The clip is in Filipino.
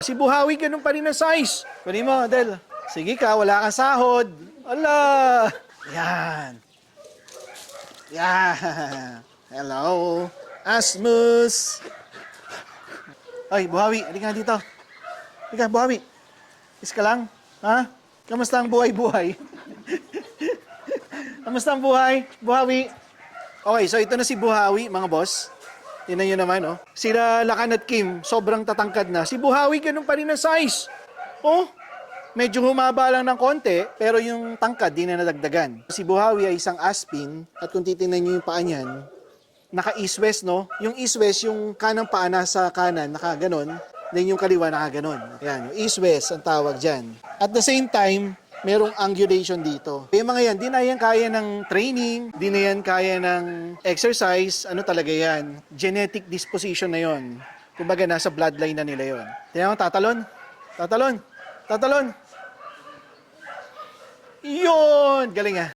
Si Buhawi, ganun pa rin ang size. Kunin mo, Del. Sige ka, wala kang sahod. Ala! Yan. Yan. Hello. Asmus. Ay, Buhawi, halika dito. Halika, Buhawi. Is ka lang? Ha? Kamusta ang buhay-buhay? Kamusta ang buhay? Buhawi? Okay, so ito na si Buhawi, mga boss. Tingnan nyo naman, oh. Sila Lakan at Kim, sobrang tatangkad na. Si Buhawi, ganun pa rin ang size. Oh, medyo humaba lang ng konti, pero yung tangkad, di na nadagdagan. Si Buhawi ay isang aspin, at kung titingnan nyo yung paa niyan, naka-east-west, no? Yung east-west, yung kanang paa nasa kanan, naka-ganon. Then yung kaliwa, naka-ganon. Yan, yung east-west ang tawag dyan. At the same time, merong angulation dito. Yung mga yan, di na yan kaya ng training, di na yan kaya ng exercise, ano talaga yan? Genetic disposition na yon. Kumbaga, nasa bloodline na nila yon. Tingnan mo, tatalon. Tatalon. Tatalon. Yun! Galing ah.